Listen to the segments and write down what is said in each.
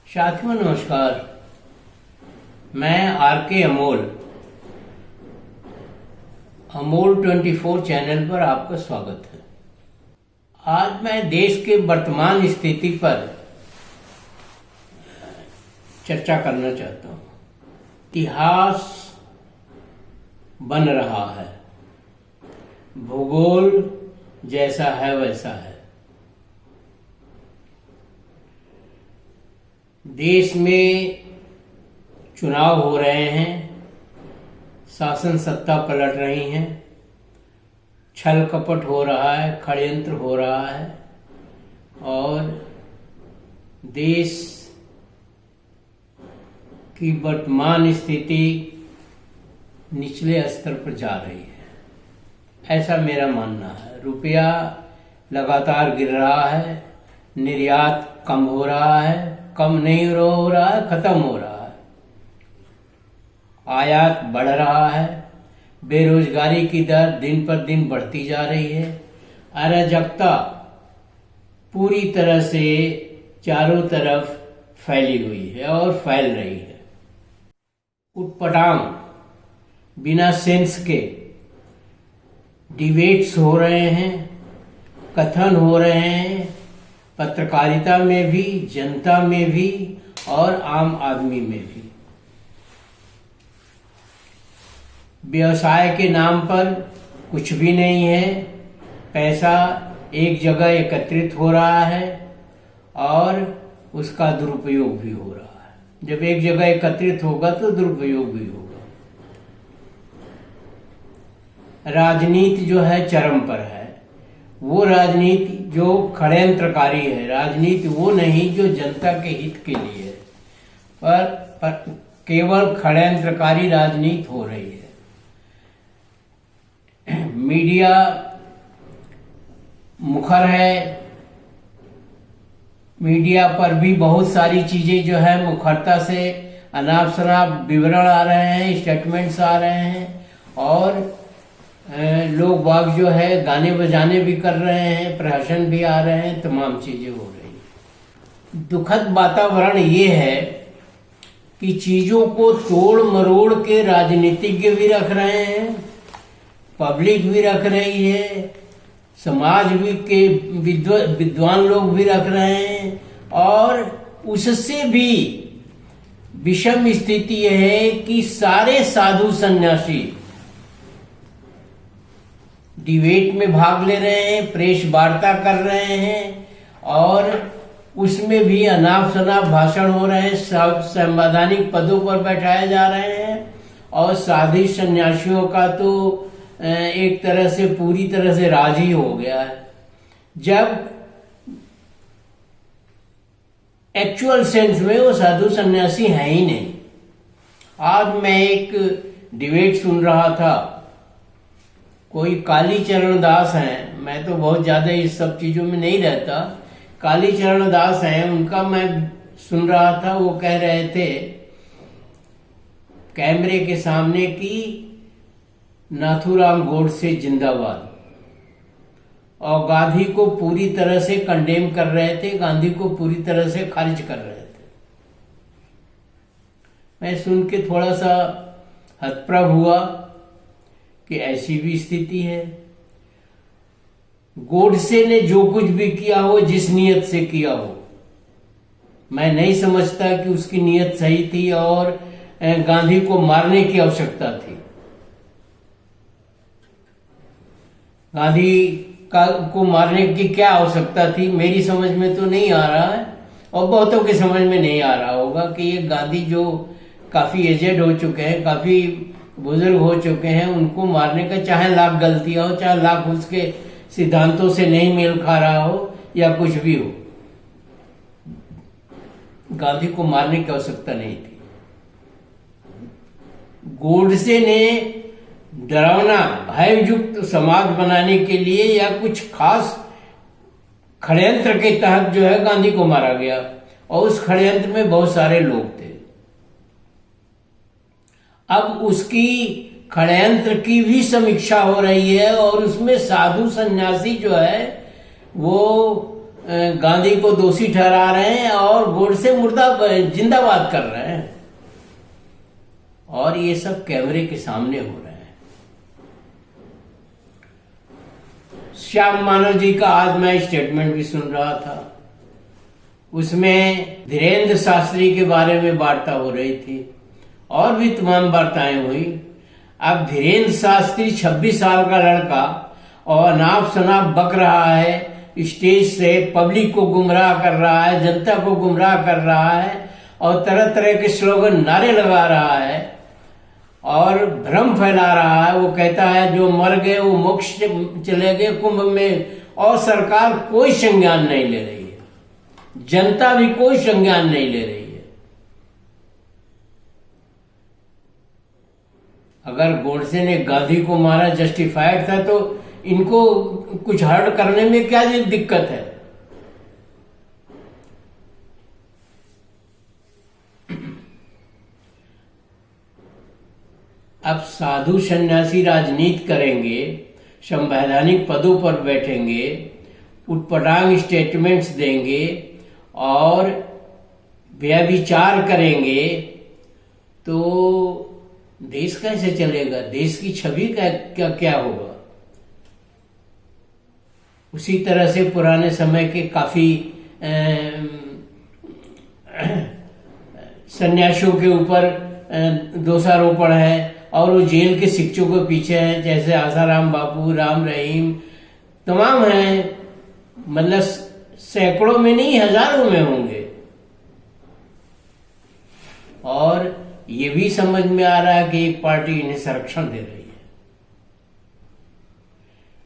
साथियों नमस्कार। मैं आर के अमोल 24 चैनल पर आपका स्वागत है। आज मैं देश के वर्तमान स्थिति पर चर्चा करना चाहता हूँ। इतिहास बन रहा है, भूगोल जैसा है वैसा है। देश में चुनाव हो रहे हैं, शासन सत्ता पलट रही है, छल कपट हो रहा है, षड्यंत्र हो रहा है और देश की वर्तमान स्थिति निचले स्तर पर जा रही है, ऐसा मेरा मानना है। रुपया लगातार गिर रहा है, निर्यात कम हो रहा है, कम नहीं हो रहा है, खत्म हो रहा है। आयात बढ़ रहा है, बेरोजगारी की दर दिन पर दिन बढ़ती जा रही है। अराजकता पूरी तरह से चारों तरफ फैली हुई है और फैल रही है। उटपटांग बिना सेंस के डिबेट्स हो रहे हैं, कथन हो रहे हैं, पत्रकारिता में भी, जनता में भी और आम आदमी में भी। व्यवसाय के नाम पर कुछ भी नहीं है, पैसा एक जगह एकत्रित हो रहा है और उसका दुरुपयोग भी हो रहा है। जब एक जगह एकत्रित होगा तो दुरुपयोग भी होगा। राजनीति जो है चरम पर है। वो राजनीति जो षड्यंत्रकारी है, राजनीति वो नहीं जो जनता के हित के लिए है, पर केवल षड्यंत्रकारी राजनीति हो रही है। मीडिया मुखर है, मीडिया पर भी बहुत सारी चीजें जो है मुखरता से अनाप शनाप विवरण आ रहे हैं, स्टेटमेंट्स आ रहे हैं और लोग बाग जो है गाने बजाने भी कर रहे हैं, प्रहसन भी आ रहे हैं, तमाम चीजें हो रही हैं। दुखद वातावरण ये है कि चीजों को तोड़ मरोड़ के राजनीतिज्ञ भी रख रहे हैं, पब्लिक भी रख रही है, समाज भी के विद्वान लोग भी रख रहे हैं और उससे भी विषम स्थिति यह है कि सारे साधु सन्यासी डिबेट में भाग ले रहे हैं, प्रेस वार्ता कर रहे हैं और उसमें भी अनाप शनाप भाषण हो रहे हैं, सब संवैधानिक पदों पर बैठाए जा रहे हैं और साधु सन्यासियों का तो एक तरह से पूरी तरह से राज ही हो गया है, जब एक्चुअल सेंस में वो साधु सन्यासी है ही नहीं। आज मैं एक डिबेट सुन रहा था, कोई कालीचरण दास हैं, मैं तो बहुत ज्यादा इस सब चीजों में नहीं रहता, कालीचरण दास हैं, उनका मैं सुन रहा था। वो कह रहे थे कैमरे के सामने कि नाथूराम गोडसे जिंदाबाद और गांधी को पूरी तरह से कंडेम कर रहे थे, गांधी को पूरी तरह से खारिज कर रहे थे। मैं सुन के थोड़ा सा हतप्रभ हुआ कि ऐसी भी स्थिति है। गोडसे ने जो कुछ भी किया हो, जिस नियत से किया हो, मैं नहीं समझता कि उसकी नियत सही थी और गांधी को मारने की आवश्यकता थी। गांधी को मारने की क्या आवश्यकता थी, मेरी समझ में तो नहीं आ रहा है और बहुतों की समझ में नहीं आ रहा होगा कि ये गांधी जो काफी एजेड हो चुके हैं, काफी बुजुर्ग हो चुके हैं, उनको मारने का चाहे लाख गलतियां हो, चाहे लाख उसके सिद्धांतों से नहीं मेल खा रहा हो या कुछ भी हो, गांधी को मारने की आवश्यकता नहीं थी। गोडसे ने डरावना भययुक्त समाज बनाने के लिए या कुछ खास षड्यंत्र के तहत जो है गांधी को मारा गया और उस षड्यंत्र में बहुत सारे लोग थे। अब उसकी षड्यंत्र की भी समीक्षा हो रही है और उसमें साधु सन्यासी जो है वो गांधी को दोषी ठहरा रहे हैं और गोडसे मुर्दा जिंदाबाद कर रहे हैं, और ये सब कैमरे के सामने हो रहे हैं। श्याम मानव जी का आज मैं स्टेटमेंट भी सुन रहा था, उसमें धीरेन्द्र शास्त्री के बारे में वार्ता हो रही थी और भी तमाम वार्ताएं हुई। अब धीरेन्द्र शास्त्री 26 साल का लड़का और अनाप शनाप बक रहा है, स्टेज से पब्लिक को गुमराह कर रहा है, जनता को गुमराह कर रहा है और तरह तरह के स्लोगन नारे लगा रहा है और भ्रम फैला रहा है। वो कहता है जो मर गए वो मोक्ष चले गए कुंभ में, और सरकार कोई संज्ञान नहीं ले रही है, जनता भी कोई संज्ञान नहीं ले रही है। अगर गोडसे ने गांधी को मारा जस्टिफाइड था तो इनको कुछ हर्ट करने में क्या दिक्कत है? अब साधु सन्यासी राजनीति करेंगे, संवैधानिक पदों पर बैठेंगे, उटपटांग स्टेटमेंट्स देंगे और व्यभिचार करेंगे, तो देश कैसे चलेगा? देश की छवि का क्या होगा? उसी तरह से पुराने समय के काफी सन्यासियों के ऊपर दोषारोपण है और वो जेल के शिक्षकों के पीछे हैं, जैसे आसाराम बापू, राम रहीम, तमाम हैं, मतलब सैकड़ों में नहीं हजारों में होंगे। और ये भी समझ में आ रहा है कि एक पार्टी इन्हें संरक्षण दे रही है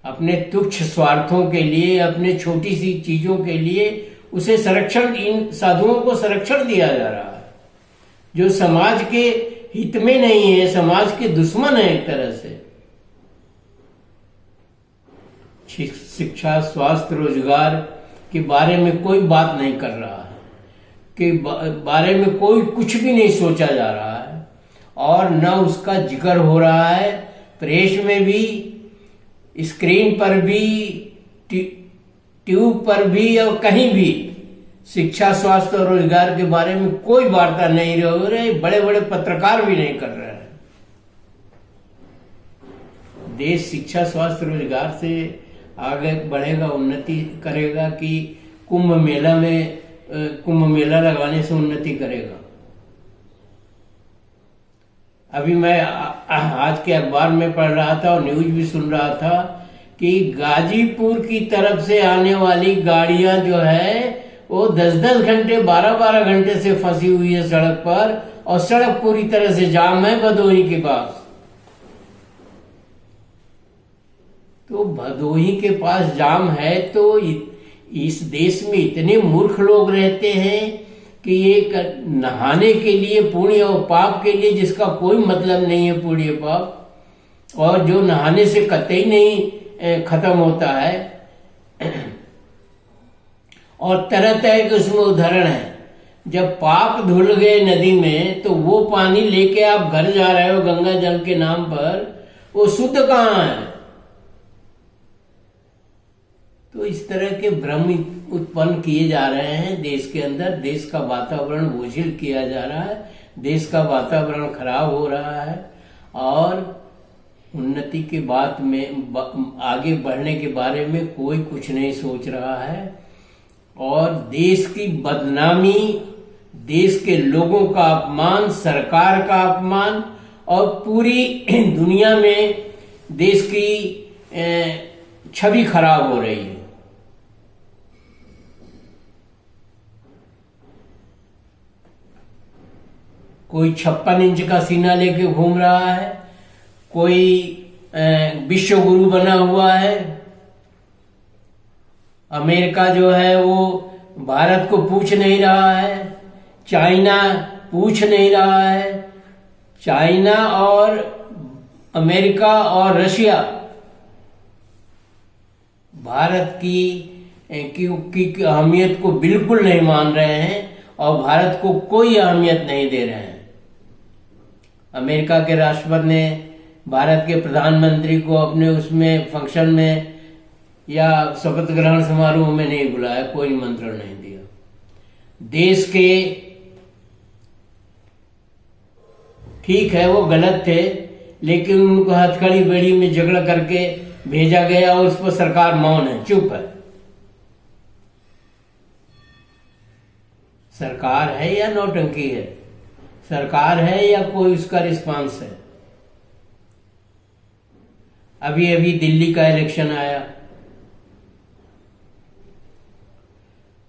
अपने तुच्छ स्वार्थों के लिए, अपने छोटी सी चीजों के लिए उसे संरक्षण, इन साधुओं को संरक्षण दिया जा रहा है जो समाज के हित में नहीं है, समाज के दुश्मन है एक तरह से। शिक्षा, स्वास्थ्य, रोजगार के बारे में कोई बात नहीं कर रहा है, के बारे में कोई कुछ भी नहीं सोचा जा रहा है और न उसका जिक्र हो रहा है। प्रेस में भी, स्क्रीन पर भी, ट्यूब पर भी और कहीं भी शिक्षा, स्वास्थ्य और रोजगार के बारे में कोई वार्ता नहीं हो रही। बड़े बड़े पत्रकार भी नहीं कर रहे हैं। देश शिक्षा, स्वास्थ्य, रोजगार से आगे बढ़ेगा, उन्नति करेगा कि कुंभ मेला लगाने से उन्नति करेगा? अभी मैं आज के अखबार में पढ़ रहा था और न्यूज भी सुन रहा था कि गाजीपुर की तरफ से आने वाली गाड़ियां जो है वो 10-10 घंटे, 12-12 घंटे से फंसी हुई है सड़क पर और सड़क पूरी तरह से जाम है भदोही के पास। तो भदोही के पास जाम है तो इस देश में इतने मूर्ख लोग रहते हैं कि एक नहाने के लिए, पुण्य और पाप के लिए, जिसका कोई मतलब नहीं है पुण्य पाप, और जो नहाने से कतई नहीं खत्म होता है। और तरह तरह के उसमें उदाहरण है। जब पाप धुल गए नदी में तो वो पानी लेके आप घर जा रहे हो गंगा जल के नाम पर, वो शुद्ध कहाँ है? तो इस तरह के भ्रम उत्पन्न किए जा रहे हैं देश के अंदर। देश का वातावरण बोझिल किया जा रहा है, देश का वातावरण खराब हो रहा है और उन्नति के बात में, आगे बढ़ने के बारे में कोई कुछ नहीं सोच रहा है। और देश की बदनामी, देश के लोगों का अपमान, सरकार का अपमान और पूरी दुनिया में देश की छवि खराब हो रही है। कोई 56 इंच का सीना लेके घूम रहा है, कोई विश्व गुरु बना हुआ है। अमेरिका जो है वो भारत को पूछ नहीं रहा है, चाइना पूछ नहीं रहा है। चाइना और अमेरिका और रशिया भारत की अहमियत को बिल्कुल नहीं मान रहे हैं और भारत को कोई अहमियत नहीं दे रहे हैं। अमेरिका के राष्ट्रपति ने भारत के प्रधानमंत्री को अपने उसमें फंक्शन में या शपथ ग्रहण समारोह में नहीं बुलाया, कोई निमंत्रण नहीं दिया। देश के, ठीक है वो गलत थे, लेकिन उनको हथकड़ी बेड़ी में झगड़ा करके भेजा गया और उस पर सरकार मौन है, चुप है। सरकार है या नौटंकी है? सरकार है या कोई उसका रिस्पांस है? अभी अभी दिल्ली का इलेक्शन आया।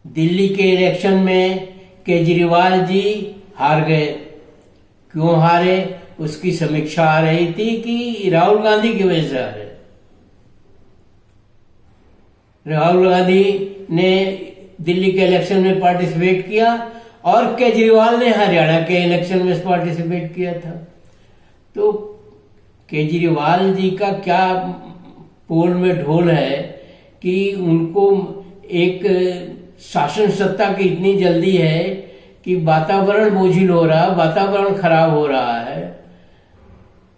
दिल्ली के इलेक्शन में केजरीवाल जी हार गए। क्यों हारे? उसकी समीक्षा आ रही थी कि राहुल गांधी की वजह से हारे। राहुल गांधी ने दिल्ली के इलेक्शन में पार्टिसिपेट किया और केजरीवाल ने हरियाणा के इलेक्शन में पार्टिसिपेट किया था। तो केजरीवाल जी का क्या पोल में ढोल है कि उनको एक शासन सत्ता की इतनी जल्दी है कि वातावरण बोझिल हो रहा, वातावरण खराब हो रहा है।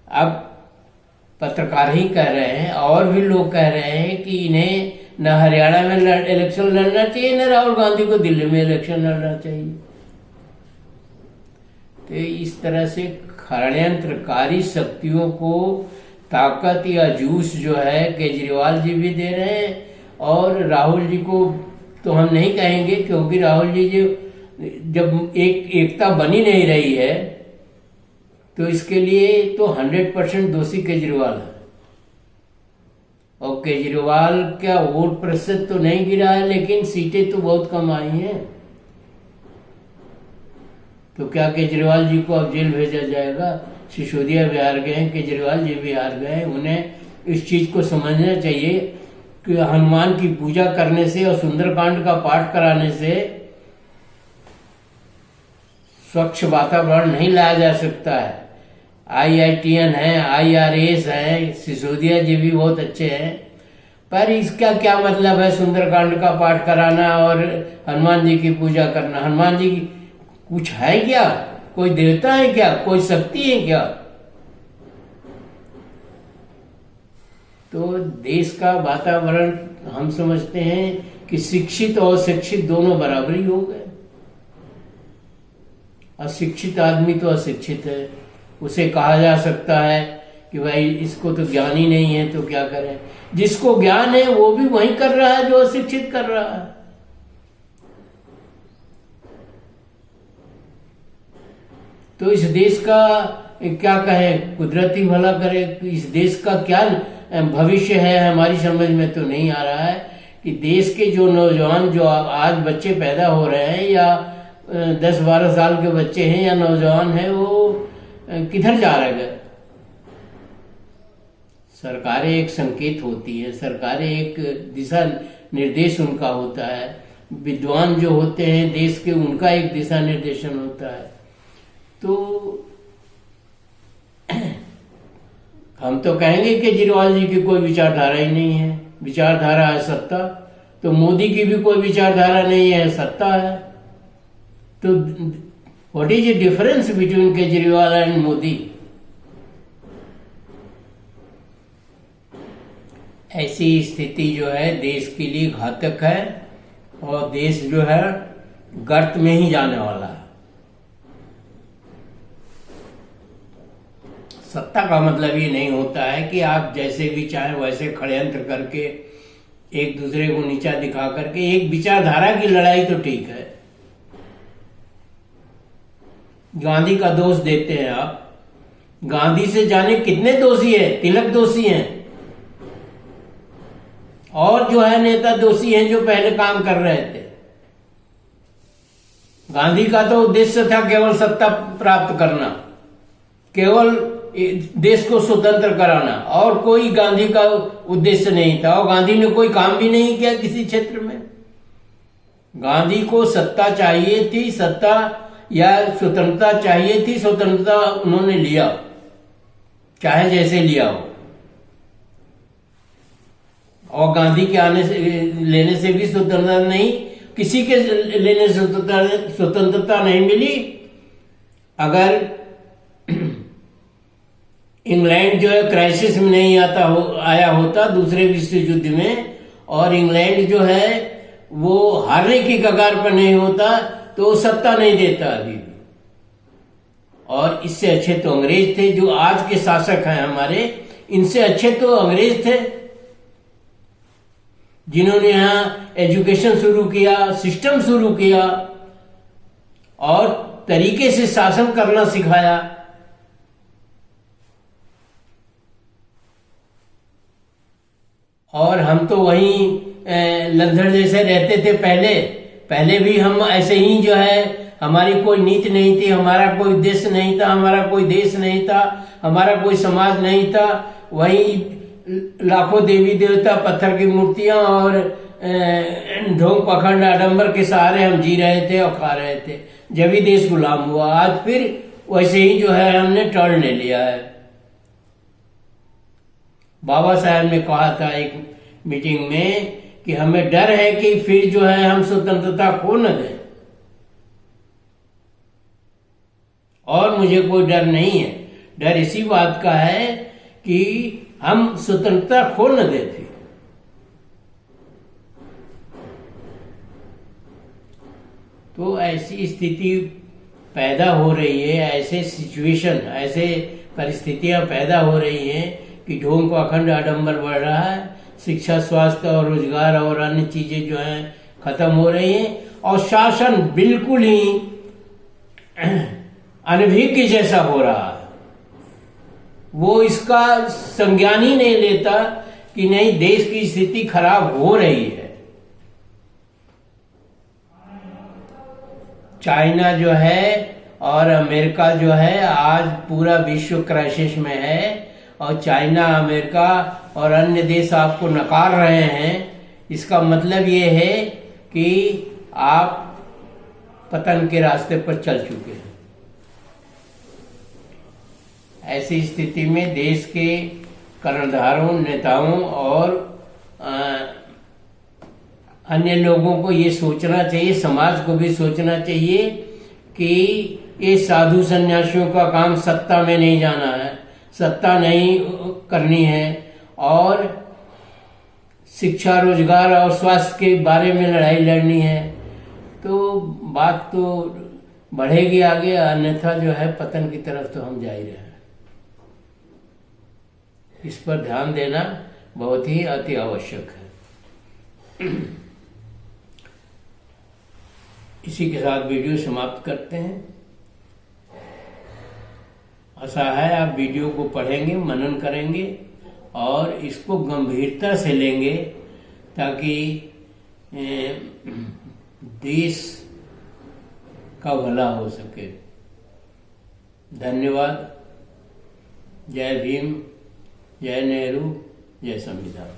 अब पत्रकार ही कह रहे हैं और भी लोग कह रहे हैं कि इन्हें न हरियाणा में इलेक्शन लड़ना चाहिए, न राहुल गांधी को दिल्ली में इलेक्शन लड़ना चाहिए। तो इस तरह से षड्यंत्रकारी शक्तियों को ताकत या जूस जो है केजरीवाल जी भी दे रहे हैं और राहुल जी को तो हम नहीं कहेंगे, क्योंकि राहुल जी जो जब एकता बनी नहीं रही है तो इसके लिए तो 100% दोषी केजरीवाल है। और केजरीवाल का वोट प्रतिशत तो नहीं गिरा है, लेकिन सीटें तो बहुत कम आई हैं। तो क्या केजरीवाल जी को अब जेल भेजा जाएगा? सिसोदिया भी हार गए हैं, केजरीवाल जी भी हार गए हैं। उन्हें इस चीज को समझना चाहिए कि हनुमान की पूजा करने से और सुंदरकांड का पाठ कराने से स्वच्छ वातावरण नहीं लाया जा सकता है। IITN है, IRAS है, सिसोदिया जी भी बहुत अच्छे हैं, पर इसका क्या मतलब है सुंदरकांड का पाठ कराना और हनुमान जी की पूजा करना? हनुमान जी की कुछ है क्या? कोई देवता है क्या? कोई शक्ति है क्या? तो देश का वातावरण हम समझते हैं कि शिक्षित और शिक्षित दोनों बराबरी हो गए। अशिक्षित आदमी तो अशिक्षित है, उसे कहा जा सकता है कि भाई इसको तो ज्ञान ही नहीं है तो क्या करें। जिसको ज्ञान है वो भी वही कर रहा है जो अशिक्षित कर रहा है। तो इस देश का क्या कहें, कुदरती भला करे, इस देश का क्या भविष्य है हमारी समझ में तो नहीं आ रहा है कि देश के जो नौजवान जो आज बच्चे पैदा हो रहे हैं या 10-12 साल के बच्चे हैं या नौजवान हैं, वो किधर जा रहे हैं। सरकारें एक संकेत होती है, सरकारें एक दिशा निर्देश उनका होता है, विद्वान जो होते हैं देश के उनका एक दिशा निर्देशन होता है। तो हम तो कहेंगे कि केजरीवाल जी की कोई विचारधारा ही नहीं है, विचारधारा है सत्ता। तो मोदी की भी कोई विचारधारा नहीं है, सत्ता है। तो what is the difference between Kejriwal and Modi? ऐसी स्थिति जो है देश के लिए घातक है और देश जो है गर्त में ही जाने वाला है। सत्ता का मतलब ये नहीं होता है कि आप जैसे भी चाहें वैसे षड्यंत्र करके एक दूसरे को नीचा दिखा करके, एक विचारधारा की लड़ाई तो ठीक है। गांधी का दोष देते हैं आप, गांधी से जाने कितने दोषी है? तिलक दोषी हैं और जो है नेता दोषी हैं जो पहले काम कर रहे थे। गांधी का तो उद्देश्य था केवल सत्ता प्राप्त करना, केवल देश को स्वतंत्र कराना, और कोई गांधी का उद्देश्य नहीं था। और गांधी ने कोई काम भी नहीं किया किसी क्षेत्र में। गांधी को सत्ता चाहिए थी, सत्ता या स्वतंत्रता चाहिए थी, स्वतंत्रता उन्होंने लिया, चाहे जैसे लिया हो। और गांधी के आने से लेने से भी स्वतंत्रता नहीं, किसी के लेने से स्वतंत्रता नहीं मिली। अगर इंग्लैंड जो है क्राइसिस में नहीं आया होता दूसरे विश्व युद्ध में, और इंग्लैंड जो है वो हारने की कगार पर नहीं होता तो वो सत्ता नहीं देता अभी भी। और इससे अच्छे तो अंग्रेज थे, जो आज के शासक हैं हमारे, इनसे अच्छे तो अंग्रेज थे, जिन्होंने यहाँ एजुकेशन शुरू किया, सिस्टम शुरू किया और तरीके से शासन करना सिखाया। और हम तो वहीं लंदन जैसे रहते थे पहले भी हम ऐसे ही जो है, हमारी कोई नीति नहीं थी, हमारा कोई उद्देश्य नहीं था, हमारा कोई देश नहीं था, हमारा कोई समाज नहीं था। वहीं लाखों देवी देवता, पत्थर की मूर्तियां और ढोंग पखंड आडंबर के सहारे हम जी रहे थे और खा रहे थे, जब ही देश गुलाम हुआ। आज फिर वैसे ही जो है हमने टर्न ले लिया है। बाबा साहब ने कहा था एक मीटिंग में कि हमें डर है कि फिर जो है हम स्वतंत्रता खो न दें, और मुझे कोई डर नहीं है। डर इसी बात का है कि हम स्वतंत्रता खो न देते। तो ऐसी स्थिति पैदा हो रही है, ऐसे सिचुएशन, ऐसे परिस्थितियां पैदा हो रही हैं कि ढोंग पाखंड आडंबर बढ़ रहा है, शिक्षा, स्वास्थ्य और रोजगार और अन्य चीजें जो हैं खत्म हो रही हैं, और शासन बिल्कुल ही अनभिज्ञ जैसा हो रहा है। वो इसका संज्ञान ही नहीं लेता कि नहीं, देश की स्थिति खराब हो रही है। चाइना जो है और अमेरिका जो है आज पूरा विश्व क्राइसिस में है, और चाइना, अमेरिका और अन्य देश आपको नकार रहे हैं। इसका मतलब ये है कि आप पतन के रास्ते पर चल चुके हैं। ऐसी स्थिति में देश के कर्णधारों, नेताओं और अन्य लोगों को ये सोचना चाहिए, समाज को भी सोचना चाहिए कि ये साधु सन्यासियों का काम सत्ता में नहीं जाना है, सत्ता नहीं करनी है, और शिक्षा, रोजगार और स्वास्थ्य के बारे में लड़ाई लड़नी है। तो बात तो बढ़ेगी आगे, अन्यथा जो है पतन की तरफ तो हम जा ही रहे हैं। इस पर ध्यान देना बहुत ही अति आवश्यक है। इसी के साथ वीडियो समाप्त करते हैं। आशा है आप वीडियो को पढ़ेंगे, मनन करेंगे और इसको गंभीरता से लेंगे, ताकि देश का भला हो सके। धन्यवाद। जय भीम, जय नेहरू, जय संविधान।